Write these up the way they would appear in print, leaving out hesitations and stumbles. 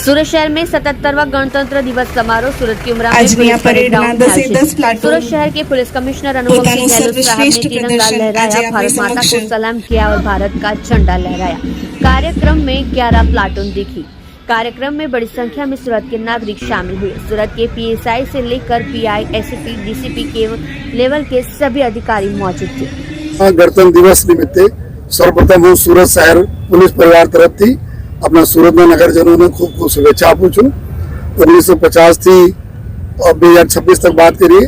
सूरत शहर में 77वां गणतंत्र दिवस समारोह सूरत की उमरा में આજની આ પરેડના 10 પ્લાટૂન सूरत शहर के पुलिस कमिश्नर अनुपम सिंह गहलोत साहब ने तिरंगा लहराया, भारत माता को सलाम किया और भारत का झंडा लहराया। कार्यक्रम में 11 प्लाटून दिखी। कार्यक्रम में बड़ी संख्या में सूरत के नागरिक शामिल हुए। सूरत के पीएसआई से लेकर पीआई, एसपी, डीसीपी के लेवल के सभी अधिकारी मौजूद थे। गणतंत्र दिवस निमित्ते सर्वप्रथम हूँ सूरत शहर पुलिस परिवार तरफ थी अपना सूरत में नगरजनों ने खूब खूब शुभेच्छा आपू छू। 1950 थी 2026 तक बात करिए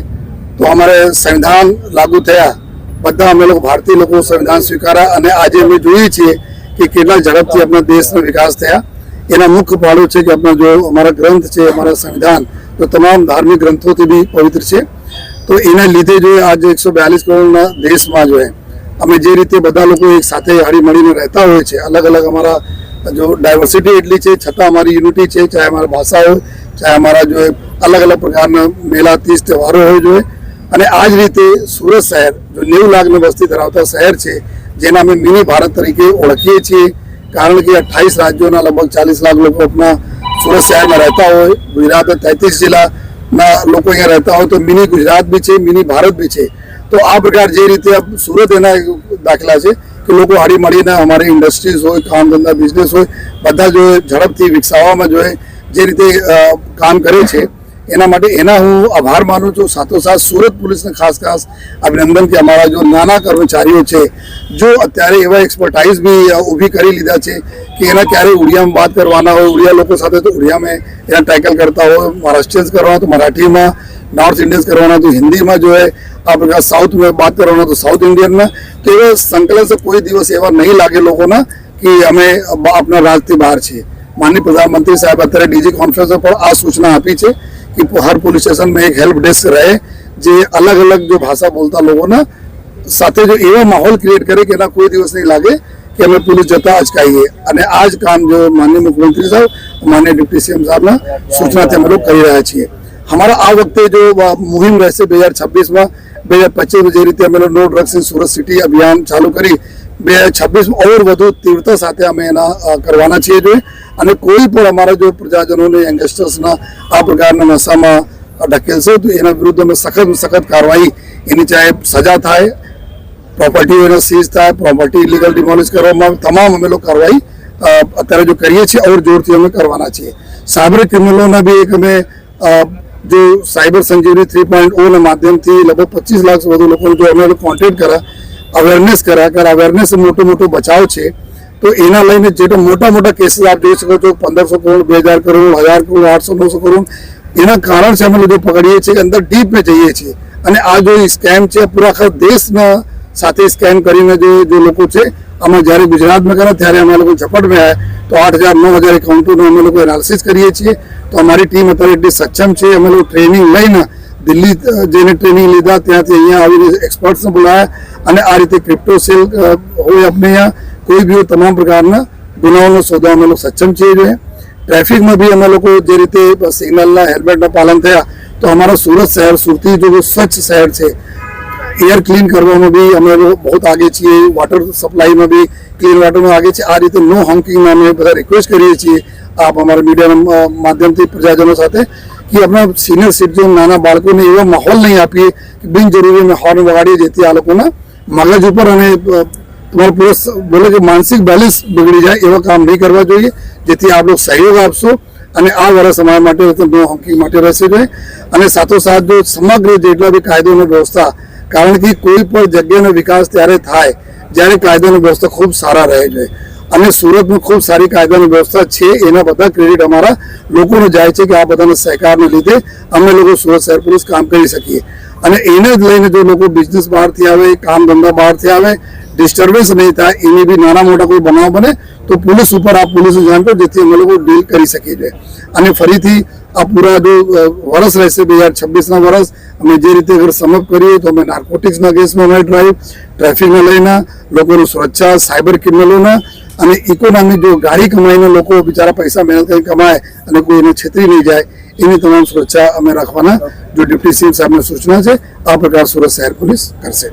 तो हमारे संविधान लागू थया, बधा अमे लोग भारतीय लोगों संविधान स्वीकारा અને આજે અમે જોઈએ છીએ કે કેટલા ઝડપથી આપણા દેશનો વિકાસ થયા। એના મુખ્ય પાડો છે કે આપણા જો અમારા ગ્રંથ છે, અમારા સંવિધાન તો તમામ ધાર્મિક ગ્રંથોથી બી પવિત્ર છે। તો એના લીધે જો આજે 142 કરોડના દેશમાં જો અમે જે રીતે બધા લોકો એક સાથે હળી મળીને રહેતા હોય છે, અલગ અલગ અમારા जो डायवर्सिटी एटली है छता हमारी यूनिटी है, चाहे हमारा भाषा हो, चाहे हमारा जो है अलग अलग प्रकार मेला तीज त्यौहारों हो जो है। अने आज रीते सूरत शहर जो 90 लाख ने वस्ती धरावता शहर है जेना अमे मिनी भारत तरीके ओळखीए छीए, कारण कि 28 राज्यों लगभग 40 लाख लोग अपना सूरत शहर में रहता हो। गुजरात 33 जिला लोग अहीं रहता हो तो मिनी गुजरात भी है, मिनी भारत भी है। तो आ प्रकार जे रीते अब सूरत एना दाखला है कि लोग हળી મળીને हमारे इंडस्ट्रीज हो, काम धंधा बिजनेस हो, बधा जो झड़पथी विकसाववामां जो जे रीते काम करे छे एना माटे एना हूँ आभार मानु छूं। साथोसाथ सूरत पुलिस ने खास खास अभिनंदन कि अमारा जो नाना कर्मचारीओ छे जो अत्यारे एवा एक्सपर्टाइज भी ऊभी करी लीधा छे कि एना क्यारे उड़िया में बात करवाना हो, उड़िया लोगों साथे तो उड़िया में एना टैकल करता हो, महाराष्ट्रियंस करवाना तो मराठी में, नॉर्थ इंडियंस करवाना तो हिंदी में जो है आप साउथ में बात करवाना तो साउथ इंडियन में। तो ये संकलन से कोई दिवस एवं नहीं लागे लोगों ना कि हमें अपना राज्य थी बहार छे। माननीय प्रधानमंत्री साहब अत्यारे डीजी कॉन्फ्रेंस पर आ सूचना आपी है कि हर पुलिस स्टेशन में एक हेल्प डेस्क रहे जे अलग अलग जो भाषा बोलता लोगों ना साथे जो एवं माहौल क्रिएट करे कि कोई दिवस नहीं लागे कि हमें पुलिस जता अचकाईए। अने आज काम जो माननीय मुख्यमंत्री साहब, माननीय डिप्टी सीएम साहब ना सूचना हम लोग कर रहा छे। हमारा आ वक्ते जो मुहिम रहશે 2026 में 2025 में जे रीते अमे no drugs in Surat city अभियान चालू करी 2026 में और વધુ तीव्रता साथे अमे एना करवाना छे जो अने कोई पण अमारा जो प्रजाजनों ने यंगस्टर्स ना आ प्रकारना नशामां ढकेलशे तो एना विरुद्ध में सख्त में सख्त कार्रवाई एनी चाहे सजा थाय, प्रॉपर्टी एना सीज थाय, प्रॉपर्टी इलीगल डिमोलिश करवामां तमाम अमे लोग कार्रवाई अत्यारे जो करीए छीए और जोरथी अमे करवाना छीए। साइबर क्रिमिनलोना भी एक अमे जो साइबर संजीवनी 3.0 ना माध्यम थी लगभग 25 लाख से વધુ લોકો जो अमे कॉन्टेक्ट करा, अवेरनेस करा कर अवेरनेस से मोटो मोटो बचाव है। तो एना लईने जो मोटा मोटा केसेस आप जोई शको छो 1500 करोड़ 2000 करोड़ 1000 करोड़ 800 900 करोड़ एना कारण से अमे लोग पकड़ीए छे, अंदर डीप में जाइए छे। अने आ जो स्केम है पूरा आखा देश साथे स्केम करीने जो लोग है अमे जयरे गुजरात में करा त्यारे अमे लोग झपट में आया तो 8000 9000 अकाउंटों अमे लोग एनालिसिस करीए छीए। तो हमारी टीम अत्यारे एटली सक्षम है, अमे लोग ट्रेनिंग लईने दिल्ली जईने ट्रेनिंग लीधा त्यांथी अहींया आवीने एक्सपर्ट्स ने बुलाया अने आ रीते क्रिप्टो सेल होय अपने अहींया कोई भी तमाम प्रकारना गुनाओनो शोधवा अमे लोग सक्षम छीए। जो ट्रेफिक में भी अमे लोग जे रीते सिग्नलना हेल्मेटना पालन थया तो हमारा सूरत शहर सुरती जो स्वच्छ शहर है, एयर क्लीन करने में भी अमे बहुत आगे छे, वाटर सप्लाई में भी क्लीन वाटर में आगे छे। आ रीते नो हॉकिंग में अमे बधा रिक्वेस्ट करीए छीए आप हमारे मीडिया माध्यम थी प्रजाजनों साथे कि अपना सीनियर सिटीजन नाना बाळको ने एवो माहौल नहीं आपीए कि बिनजरूरी में हॉर्न वगाड़ीए जेथी आ लोकोना मगज पर अने तुम्हारा पूरा बोले कि मानसिक बैलेंस बिगड़ी जाए एवा काम नहीं करवा जोईए, जेथी आप लोग सहयोग आपशो अने आ वाला समय माटे नो हॉकिंग माटे रहेशे। जो अने साथोसाथ जो समग्र जेटला भी कायदो ने व्यवस्था, कारण कि कोई पण जग्यानो विकास त्यारे थाय ज्यारे कायदानी व्यवस्था खूब सारा रहे जो अने सूरत में खूब सारी कायदानी व्यवस्था है। एना बधा क्रेडिट अमारा लोकोने जाय छे कि आ बधाना सहकारने लीधे अमे लोग सूरत शहर पुलिस काम करी सकीए। अने एने ज लईने जो लोग बिजनेस बहारथी आवे, काम धंधा बहारथी आवे, डिस्टर्बेंस नहीं थाय, एनी भी नाना मोटा कोई बनाव बने तो पुलिस पर आप पुलिस जाण करो जेथी अमे लोग डील करी सकीए। अने फरीथी आ पूरा जो वर्ष रहेशे 2026 ना वर्ष अमे जे रीते अगर समाप्त करीए तो अमे नार्कोटिक्स ना केस में ड्राइव, ट्रेफिक में लईने लोकोनी सुरक्षा, साइबर क्रिमिनलोना अने इकोनॉमी जो गाड़ी कमाईने लोको बिचारा पैसा मेहनत करी कमाए अने कोई एने छेतरी नहीं जाए एनी तमाम सुरक्षा अमे राखवाना जो डिप्टी सीएम साहब ने सूचना है आ प्रकार सूरत शहर पुलिस करशे।